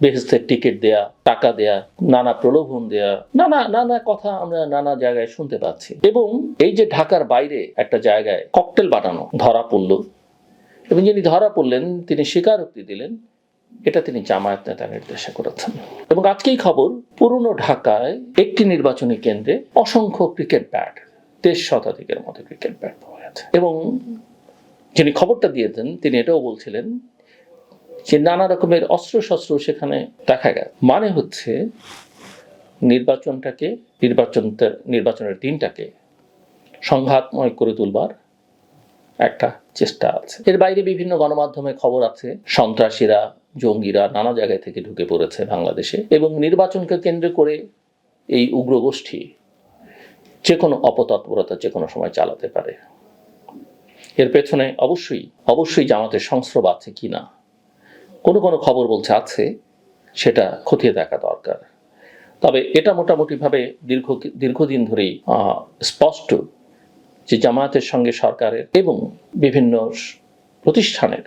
বেহেশতের ticket দেয়া, টাকা দেয়া, নানা প্রলোভন দেয়া, নানা নানা কথা আমরা নানা জায়গায় শুনতে পাচ্ছি। এবং এই যে ঢাকার বাইরে একটা জায়গায় ককটেল বানানো ধরা পড়ল, এবং যিনি ধরা পড়লেন তিনি স্বীকারোক্তি দিলেন এটা তিনি জামায়াত নেতা নির্দেশে করেছেন। এবং আজকেই খবর, পুরনো ঢাকায় একটি নির্বাচনী কেন্দ্রে অসংখ্য ক্রিকেট ব্যাট, 23 শতাধিকের মতো ক্রিকেট ব্যাট পাওয়া গেছে। এবং যিনি খবরটা দিয়েছেন তিনি এটাও বলছিলেন যে নানা রকমের অস্ত্রশস্ত্র সেখানে দেখা গেছে। মানে হচ্ছে নির্বাচনের দিনটাকে সংঘাতময় করে তুলবার একটা চেষ্টা আছে। এর বাইরে বিভিন্ন গণমাধ্যমে খবর আছে সন্ত্রাসীরা, জঙ্গিরা নানা জায়গায় থেকে ঢুকে পড়েছে বাংলাদেশে, এবং নির্বাচনকে কেন্দ্র করে এই উগ্রগোষ্ঠী যে কোনো অপতৎপরতা যে কোনো সময় চালাতে পারে। এর পেছনে অবশ্যই জামাতের সংস্রব আছে কিনা, কোনো খবর বলছে আছে, সেটা খতিয়ে দেখা দরকার। তবে এটা মোটামুটিভাবে দীর্ঘদিন ধরেই স্পষ্ট যে জামায়াতের সঙ্গে সরকারের এবং বিভিন্ন প্রতিষ্ঠানের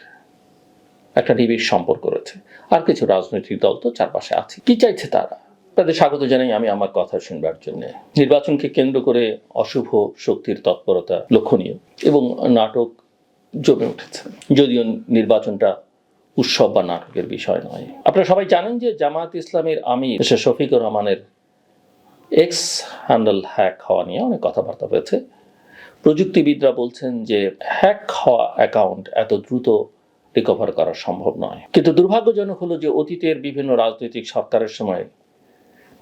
একটা নিবিড় সম্পর্ক রয়েছে। আর কিছু রাজনৈতিক দল তো চারপাশে আছে। কি চাইছে তারা? তাদের স্বাগত জানাই আমি আমার কথা শুনবার জন্য। নির্বাচনকে কেন্দ্র করে অশুভ শক্তির তৎপরতা লক্ষণীয় এবং নাটক জমে উঠেছে। যদিও নির্বাচনটা উৎসব বা নাটকের বিষয় নয়। আপনারা সবাই জানেন যে জামায়াত ইসলামের আমির শফিকুর রহমানের এক্স হ্যান্ডেল হ্যাক হওয়া নিয়ে অনেক কথাবার্তা হয়েছে। প্রযুক্তিবিদরা বলছেন যে হ্যাক হওয়া অ্যাকাউন্ট এত দ্রুত রিকভার করা সম্ভব নয়। কিন্তু দুর্ভাগ্যজনক হলো যে অতীতের বিভিন্ন রাজনৈতিক সরকারের সময়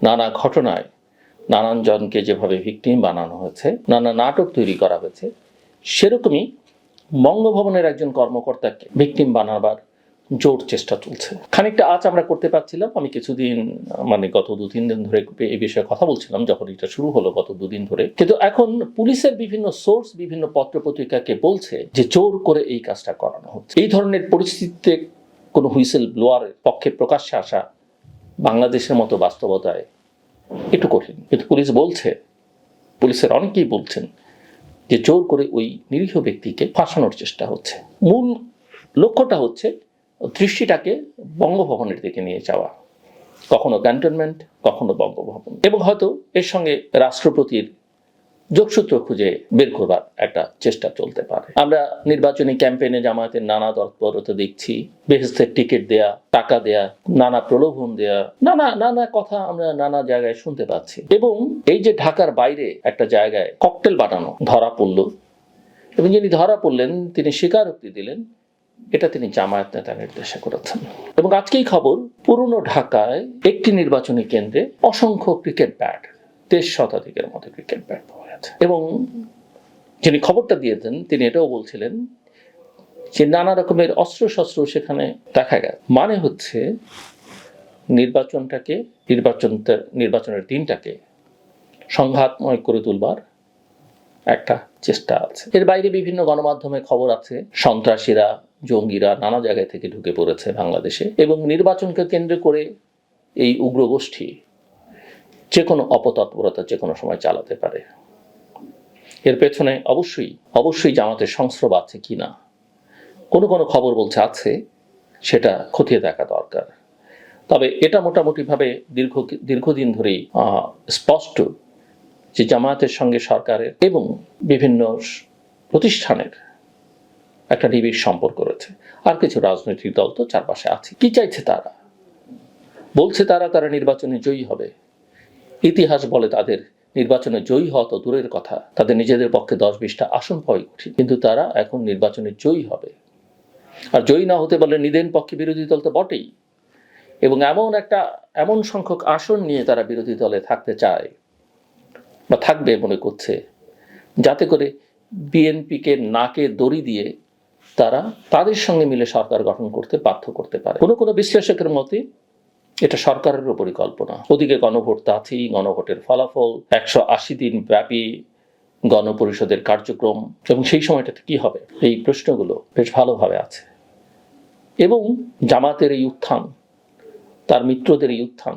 নানা ঘটনায় নানান জনকে যেভাবে ভিকটিম বানানো হয়েছে, নানা নাটক তৈরি করা হয়েছে, সেরকমই বঙ্গভবনের একজন কর্মকর্তাকে ভিকটিম বানাবার জোর চেষ্টা চলছে। খানিকটা আজ আমরা করতে পারছিলাম। আমি কিছুদিন গত 2-3 দিন ধরে এই বিষয়ে কথা বলছিলাম যখন এটা শুরু হলো গত 2 দিন ধরে। কিন্তু এখন পুলিশের বিভিন্ন সোর্স বিভিন্ন পত্রপত্রিকাকে বলছে যে জোর করে এই কাজটা করানো হচ্ছে। এই ধরনের পরিস্থিতিতে কোনো হুইসেল ব্লোয়ারের পক্ষে প্রকাশ্যে আসা বাংলাদেশের মতো বাস্তবতায় একটু কঠিন। কিন্তু পুলিশের অনেকেই বলছেন যে জোর করে ওই নিরীহ ব্যক্তিকে ফাঁসানোর চেষ্টা হচ্ছে। মূল লক্ষ্যটা হচ্ছে দৃষ্টিটাকে বঙ্গভবনের দিকে নিয়ে যাওয়া, কখনো ক্যান্টনমেন্ট, কখনো বঙ্গভবন, এবং হয়তো এর সঙ্গে রাষ্ট্রপতির যোগসূত্র খুঁজে বের করবার একটা চেষ্টা চলতে পারে। আমরা নির্বাচনী ক্যাম্পেইনে জামায়াতের নানা তৎপরতা দেখছি, বেহেশতের টিকিট দেয়া, টাকা দেয়া, নানা প্রলোভন দেয়া, নানা কথা আমরা নানা জায়গায় শুনতে পাচ্ছি। এবং এই যে ঢাকার বাইরে একটা জায়গায় ককটেল বানানো ধরা পড়ল, এবং যিনি ধরা পড়লেন তিনি স্বীকারোক্তি দিলেন এটা তিনি জামায়াত নেতা নির্দেশে করেছেন। এবং আজকেই খবর, পুরনো ঢাকায় একটি নির্বাচনী কেন্দ্রে অসংখ্য ক্রিকেট ব্যাট, 23 শতাধিকের মতো ক্রিকেট ব্যাট পাওয়া গেছে। এবং যিনি খবরটা দিয়েছেন তিনি এটাও বলছিলেন যে নানা রকমের অস্ত্রশস্ত্র সেখানে দেখা গেছে। মানে হচ্ছে নির্বাচনের দিনটাকে সংঘাতময় করে তুলবার একটা চেষ্টা আছে। এর বাইরে বিভিন্ন গণমাধ্যমে খবর আছে সন্ত্রাসীরা, জঙ্গিরা নানা জায়গায় থেকে ঢুকে পড়েছে বাংলাদেশে, এবং নির্বাচনকে কেন্দ্র করে এই উগ্রগোষ্ঠী যে কোনো অপতৎপরতা যে কোনো সময় চালাতে পারে। এর পেছনে অবশ্যই জামাতের সংস্রব আছে কিনা, কোনো খবর বলছে আছে, সেটা খতিয়ে দেখা দরকার। তবে এটা মোটামুটিভাবে দীর্ঘদিন ধরেই স্পষ্ট যে জামায়াতের সঙ্গে সরকারের এবং বিভিন্ন প্রতিষ্ঠানের একটা নিবিড় সম্পর্ক রয়েছে। আর কিছু রাজনৈতিক দল তো চারপাশে আছে। কি চাইছে তারা? বলছে তারা নির্বাচনে জয়ী হবে। ইতিহাস বলে তাদের নির্বাচনে জয়ী হওয়া তো দূরের কথা, তাদের নিজেদের পক্ষে 10-20টা আসন পাওয়াই কঠিন। কিন্তু তারা এখন নির্বাচনে জয়ী হবে। আর জয়ী না হতে বলে নিদেন পক্ষে বিরোধী দল তো বটেই, এবং এমন সংখ্যক আসন নিয়ে তারা বিরোধী দলে থাকতে চায় বা থাকবে মনে করছে, যাতে করে বিএনপিকে নাকে দড়ি দিয়ে তারা তাদের সঙ্গে মিলে সরকার গঠন করতে বাধ্য করতে পারে। কোনো বিশ্লেষকের মতে এটা সরকারেরও পরিকল্পনা। ওদিকে গণভোট তো আছেই, গণভোটের ফলাফল, 180 দিন ব্যাপী গণপরিষদের কার্যক্রম, এবং সেই সময়টাতে কি হবে, এই প্রশ্নগুলো বেশ ভালোভাবে আছে। এবং জামাতের এই উত্থান, তার মিত্রদের এই উত্থান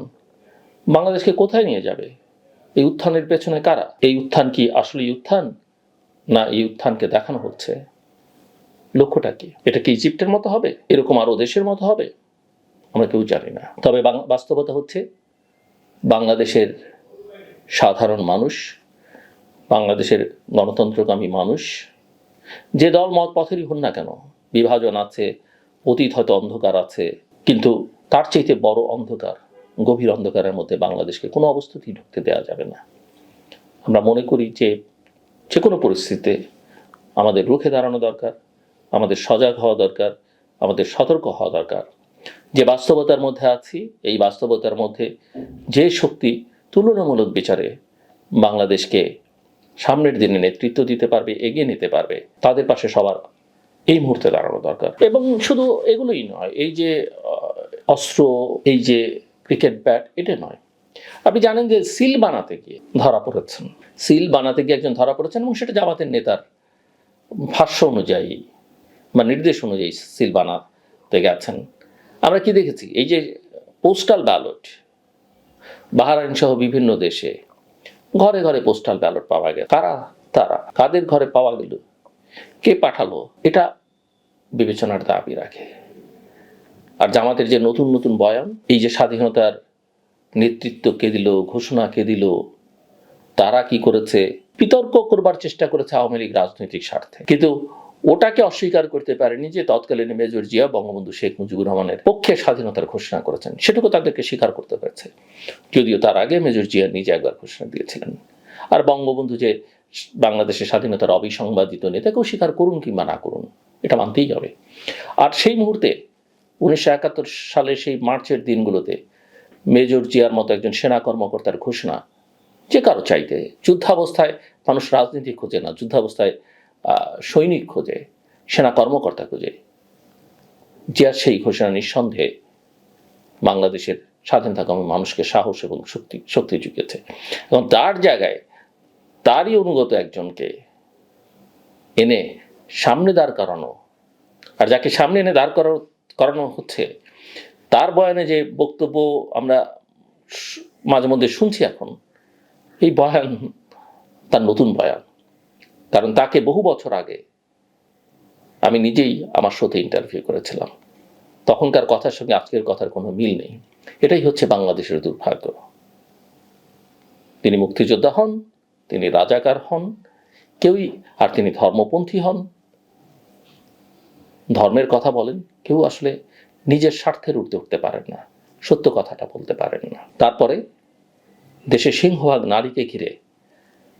বাংলাদেশকে কোথায় নিয়ে যাবে? এই উত্থানের পেছনে কারা? এই উত্থান কি আসলেই উত্থান, না এই উত্থানকে দেখানো হচ্ছে? লক্ষ্যটা কি? এটা কি ইজিপ্টের মতো হবে? এরকম আরো দেশের মতো হবে? আমরা কেউ জানি না। তবে বাস্তবতা হচ্ছে বাংলাদেশের সাধারণ মানুষ, বাংলাদেশের গণতন্ত্রকামী মানুষ, যে দল মত পথেরই হন না কেন, বিভাজন আছে, অতীত হয়তো অন্ধকার আছে, কিন্তু তার চাইতে বড় অন্ধকার, গভীর অন্ধকারের মধ্যে বাংলাদেশকে কোনো অবস্থাতেই ঢুকতে দেওয়া যাবে না। আমরা মনে করি যে কোনো পরিস্থিতিতে আমাদের রুখে দাঁড়ানো দরকার, আমাদের সজাগ হওয়া দরকার, আমাদের সতর্ক হওয়া দরকার। যে বাস্তবতার মধ্যে আছি, এই বাস্তবতার মধ্যে যে শক্তি তুলনামূলক বিচারে বাংলাদেশকে সামনের দিনে নেতৃত্ব দিতে পারবে, এগিয়ে নিতে পারবে, তাদের পাশে সবার এই মুহূর্তে দাঁড়ানো দরকার। এবং শুধু এগুলোই নয়, এই যে অস্ত্র, এই যে ক্রিকেট ব্যাট, এটা নয়। আপনি জানেন যে সিল বানাতে গিয়ে ধরা পড়েছেন, সিল বানাতে গিয়ে একজন ধরা পড়েছেন, এবং সেটা জামাতের নেতার ভাষ্য অনুযায়ী বা নির্দেশ অনুযায়ী সিল বানাতে গেছেন। আমরা কি দেখেছি, এই যে পোস্টাল ব্যালট, বাহরাইন সহ বিভিন্ন দেশে ঘরে ঘরে পোস্টাল ব্যালট পাওয়া গেছে। তারা কাদের ঘরে পাওয়া গেল, কে পাঠালো, এটা বিবেচনার দাবি রাখে। আর জামাতের যে নতুন নতুন বয়ান, এই যে স্বাধীনতার নেতৃত্ব কে দিল, ঘোষণা কে দিল, তারা কি করেছে, বিতর্ক করবার চেষ্টা করেছে আওয়ামী লীগ রাজনৈতিক স্বার্থে, কিন্তু ওটাকে অস্বীকার করতে পারেনি যে তৎকালীন মেজর জিয়া বঙ্গবন্ধু শেখ মুজিবুর রহমানের পক্ষে স্বাধীনতার ঘোষণা করেছেন। সেটুকু তাদেরকে স্বীকার করতে হয়েছে, যদিও তার আগে মেজর জিয়া নিজে একবার ঘোষণা দিয়েছিলেন। আর বঙ্গবন্ধু যে বাংলাদেশের স্বাধীনতার অবিসংবাদিত নেতাকেও স্বীকার করুন কিংবা না করুন, এটা মানতেই হবে। আর সেই মুহূর্তে 1971 সালের সেই মার্চের দিনগুলোতে মেজর জিয়ার মতো একজন সেনা কর্মকর্তার ঘোষণা যে কারো চাইতে, যুদ্ধাবস্থায় মানুষ রাজনীতি খোঁজে না, যুদ্ধাবস্থায় সৈনিক খোঁজে, সেনা কর্মকর্তা খোঁজে। জিয়ার সেই ঘোষণা নিঃসন্দেহে বাংলাদেশের স্বাধীনতাকামী মানুষকে সাহস এবং শক্তি জুগিয়েছে। এবং তার জায়গায় তারই অনুগত একজনকে এনে সামনে দাঁড় করানো, আর যাকে সামনে এনে দাঁড় করানো হচ্ছে, তার বয়ানে যে বক্তব্য আমরা মাঝে মধ্যে শুনছি এখন, এই বয়ান তার নতুন বয়ান। কারণ তাকে বহু বছর আগে আমি নিজেই আমার শোতে ইন্টারভিউ করেছিলাম, তখনকার কথার সঙ্গে আজকের কথার কোনো মিল নেই। এটাই হচ্ছে বাংলাদেশের দুর্ভাগ্য। তিনি মুক্তিযোদ্ধা হন, তিনি রাজাকার হন, কেউই, আর তিনি ধর্মপন্থী হন, ধর্মের কথা বলেন, কেউ আসলে নিজের স্বার্থের ঊর্ধ্বে উঠতে পারেন না, সত্য কথাটা বলতে পারেন না। তারপরে দেশে সিংহভাগ নারীকে ঘিরে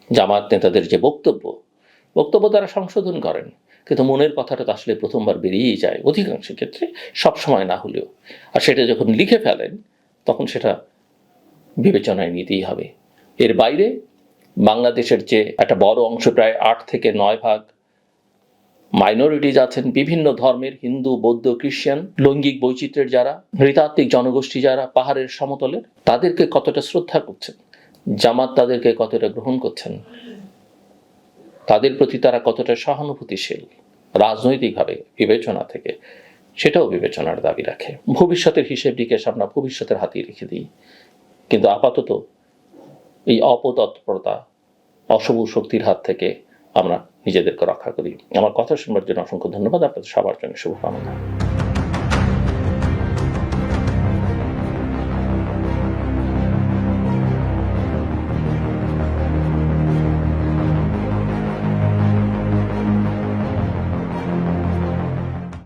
জামাত নেতাদের যে বক্তব্য তারা সংশোধন করেন, কিন্তু মনের কথাটা তো আসলে প্রথমবার বেরিয়েই যায় অধিকাংশ ক্ষেত্রে, সবসময় না হলেও। আর সেটা যখন লিখে ফেলেন তখন সেটা বিবেচনায় নিতেই হবে। এর বাইরে বাংলাদেশের যে একটা বড় অংশ, প্রায় 8 থেকে 9 ভাগ মাইনরিটিজ আছেন, বিভিন্ন ধর্মের, হিন্দু, বৌদ্ধ, খ্রিস্টান, লৈঙ্গিক বৈচিত্র্যের যারা, নৃতাত্ত্বিক জনগোষ্ঠী যারা পাহাড়ের সমতলের, তাদেরকে কতটা শ্রদ্ধা করছেন জামাত, তাদেরকে কতটা গ্রহণ করছেন, তাদের প্রতি তারা কতটা সহানুভূতিশীল রাজনৈতিকভাবে বিবেচনা থেকে, সেটাও বিবেচনার দাবি রাখে। ভবিষ্যতের হিসেব নিকেশ আমরা ভবিষ্যতের হাতেই রেখে দিই, কিন্তু আপাতত এই অপতৎপরতা, অশুভ শক্তির হাত থেকে আমরা নিজেদেরকে রক্ষা করি। আমার কথা শুনবার জন্য অসংখ্য ধন্যবাদ। আপনাদের সবার জন্য শুভকামনা।